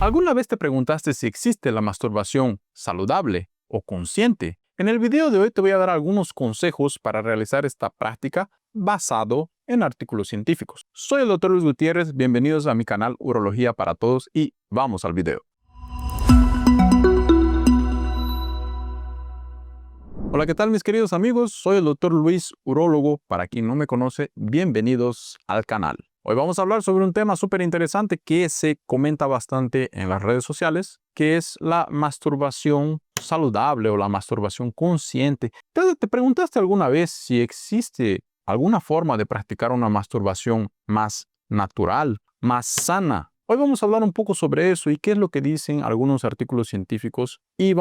¿Alguna vez te preguntaste si existe la masturbación saludable o consciente? En el video de hoy te voy a dar algunos consejos para realizar esta práctica basado en artículos científicos. Soy el Dr. Luis Gutiérrez, bienvenidos a mi canal Urología para Todos y vamos al video. Hola, ¿qué tal mis queridos amigos? Soy el Dr. Luis, urólogo. Para quien no me conoce, bienvenidos al canal. Hoy vamos a hablar sobre un tema súper interesante que se comenta bastante en las redes sociales, que es la masturbación saludable o la masturbación consciente. ¿Te preguntaste alguna vez si existe alguna forma de practicar una masturbación más natural, más sana? Hoy vamos a hablar un poco sobre eso y qué es lo que dicen algunos artículos científicos y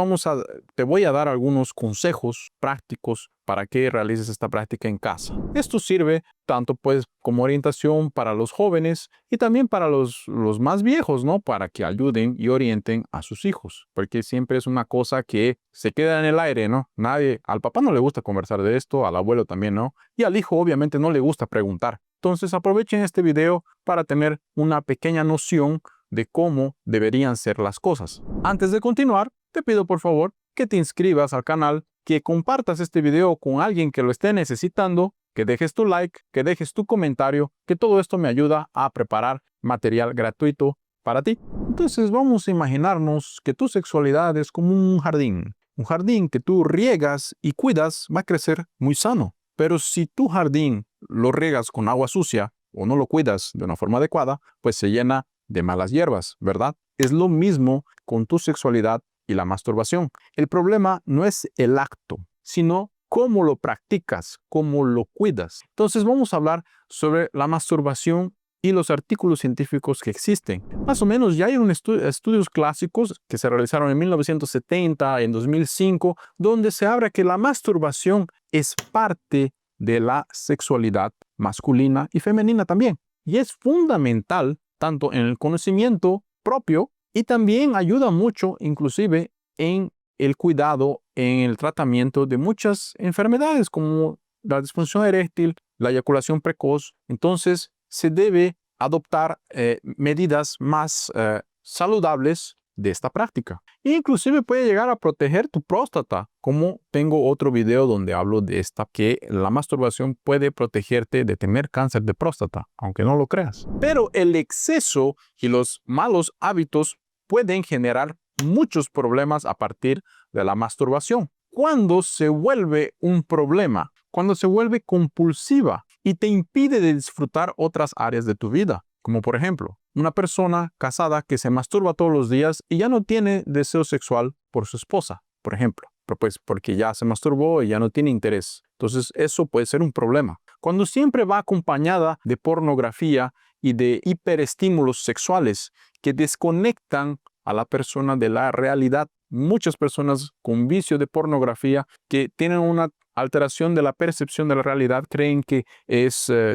te voy a dar algunos consejos prácticos para que realices esta práctica en casa. Esto sirve tanto pues como orientación para los jóvenes y también para los más viejos, ¿no? Para que ayuden y orienten a sus hijos, porque siempre es una cosa que se queda en el aire, ¿no? Al papá no le gusta conversar de esto, al abuelo también, ¿no? Y al hijo obviamente no le gusta preguntar. Entonces aprovechen este video para tener una pequeña noción de cómo deberían ser las cosas. Antes de continuar, te pido por favor que te inscribas al canal, que compartas este video con alguien que lo esté necesitando, que dejes tu like, que dejes tu comentario, que todo esto me ayuda a preparar material gratuito para ti. Entonces vamos a imaginarnos que tu sexualidad es como un jardín. Un jardín que tú riegas y cuidas va a crecer muy sano. Pero si tu jardín lo riegas con agua sucia o no lo cuidas de una forma adecuada, pues se llena de malas hierbas, ¿verdad? Es lo mismo con tu sexualidad y la masturbación. El problema no es el acto, sino cómo lo practicas, cómo lo cuidas. Entonces vamos a hablar sobre la masturbación y los artículos científicos que existen. Más o menos ya hay estudios clásicos que se realizaron en 1970, en 2005, donde se habla que la masturbación es parte de la sexualidad masculina y femenina también. Y es fundamental tanto en el conocimiento propio y también ayuda mucho inclusive en el cuidado, en el tratamiento de muchas enfermedades como la disfunción eréctil, la eyaculación precoz. Entonces se debe adoptar medidas más saludables de esta práctica. Inclusive puede llegar a proteger tu próstata, como tengo otro video donde hablo de que la masturbación puede protegerte de tener cáncer de próstata, aunque no lo creas. Pero el exceso y los malos hábitos pueden generar muchos problemas a partir de la masturbación. Cuando se vuelve un problema, cuando se vuelve compulsiva y te impide de disfrutar otras áreas de tu vida, como por ejemplo, una persona casada que se masturba todos los días y ya no tiene deseo sexual por su esposa, por ejemplo, pero pues porque ya se masturbó y ya no tiene interés. Entonces eso puede ser un problema. Cuando siempre va acompañada de pornografía y de hiperestímulos sexuales que desconectan a la persona de la realidad. Muchas personas con vicio de pornografía que tienen una alteración de la percepción de la realidad creen que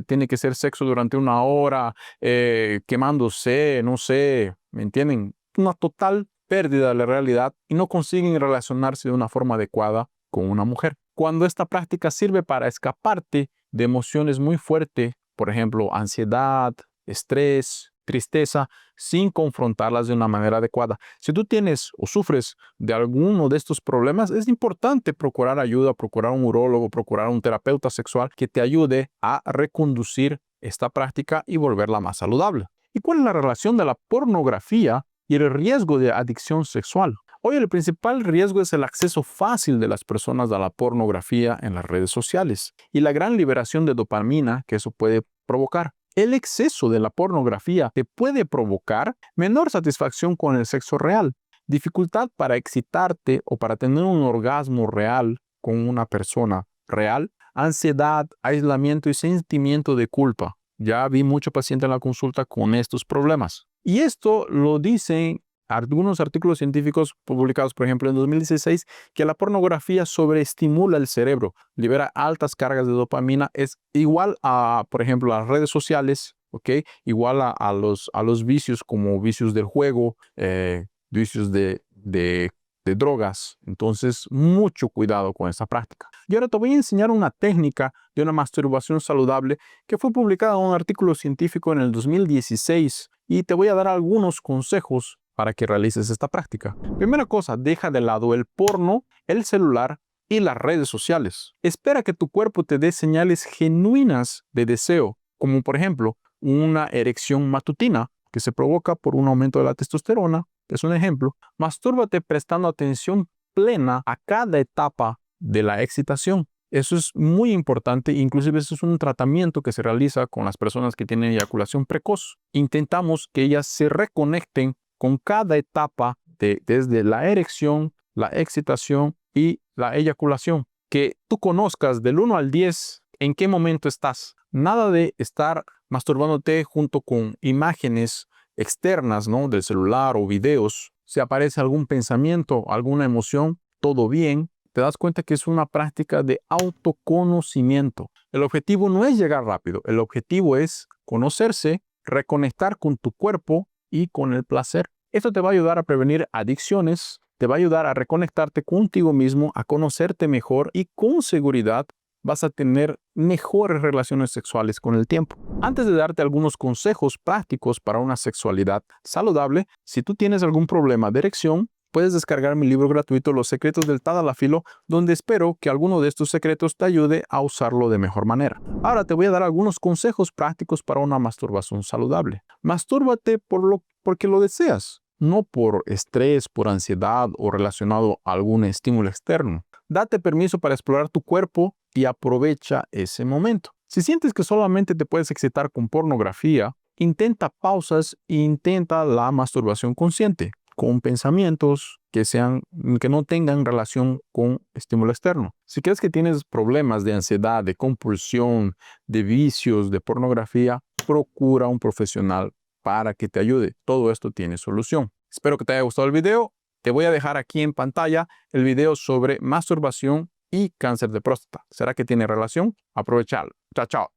tiene que ser sexo durante una hora, quemándose, no sé, ¿me entienden? Una total pérdida de la realidad y no consiguen relacionarse de una forma adecuada con una mujer. Cuando esta práctica sirve para escaparte de emociones muy fuertes, por ejemplo, ansiedad, estrés, tristeza, sin confrontarlas de una manera adecuada. Si tú tienes o sufres de alguno de estos problemas, es importante procurar ayuda, procurar un urólogo, procurar un terapeuta sexual que te ayude a reconducir esta práctica y volverla más saludable. ¿Y cuál es la relación de la pornografía y el riesgo de adicción sexual? Hoy el principal riesgo es el acceso fácil de las personas a la pornografía en las redes sociales y la gran liberación de dopamina que eso puede provocar. El exceso de la pornografía te puede provocar menor satisfacción con el sexo real, dificultad para excitarte o para tener un orgasmo real con una persona real, ansiedad, aislamiento y sentimiento de culpa. Ya vi muchos pacientes en la consulta con estos problemas. Y esto lo dicen algunos artículos científicos publicados, por ejemplo, en 2016, que la pornografía sobreestimula el cerebro, libera altas cargas de dopamina, es igual a, por ejemplo, a las redes sociales, ¿ok? Igual a los vicios como vicios del juego, vicios de drogas. Entonces, mucho cuidado con esta práctica. Y ahora te voy a enseñar una técnica de una masturbación saludable que fue publicada en un artículo científico en el 2016 y te voy a dar algunos consejos para que realices esta práctica. Primera cosa, deja de lado el porno, el celular y las redes sociales. Espera que tu cuerpo te dé señales genuinas de deseo, como por ejemplo una erección matutina que se provoca por un aumento de la testosterona. Es un ejemplo. Mastúrbate prestando atención plena a cada etapa de la excitación. Eso es muy importante, inclusive eso es un tratamiento que se realiza con las personas que tienen eyaculación precoz. Intentamos que ellas se reconecten con cada etapa desde la erección, la excitación y la eyaculación. Que tú conozcas del 1 al 10 en qué momento estás. Nada de estar masturbándote junto con imágenes externas, ¿no? Del celular o videos. Si aparece algún pensamiento, alguna emoción, todo bien. Te das cuenta que es una práctica de autoconocimiento. El objetivo no es llegar rápido. El objetivo es conocerse, reconectar con tu cuerpo y con el placer. Esto te va a ayudar a prevenir adicciones, te va a ayudar a reconectarte contigo mismo, a conocerte mejor y con seguridad vas a tener mejores relaciones sexuales con el tiempo. Antes de darte algunos consejos prácticos para una sexualidad saludable, si tú tienes algún problema de erección, puedes descargar mi libro gratuito Los secretos del Tadalafilo, donde espero que alguno de estos secretos te ayude a usarlo de mejor manera. Ahora te voy a dar algunos consejos prácticos para una masturbación saludable. Mastúrbate porque lo deseas, no por estrés, por ansiedad o relacionado a algún estímulo externo. Date permiso para explorar tu cuerpo y aprovecha ese momento. Si sientes que solamente te puedes excitar con pornografía, intenta pausas e intenta la masturbación consciente, con pensamientos que no tengan relación con estímulo externo. Si crees que tienes problemas de ansiedad, de compulsión, de vicios, de pornografía, procura un profesional para que te ayude. Todo esto tiene solución. Espero que te haya gustado el video. Te voy a dejar aquí en pantalla el video sobre masturbación y cáncer de próstata. ¿Será que tiene relación? Aprovechalo. Chao, chao.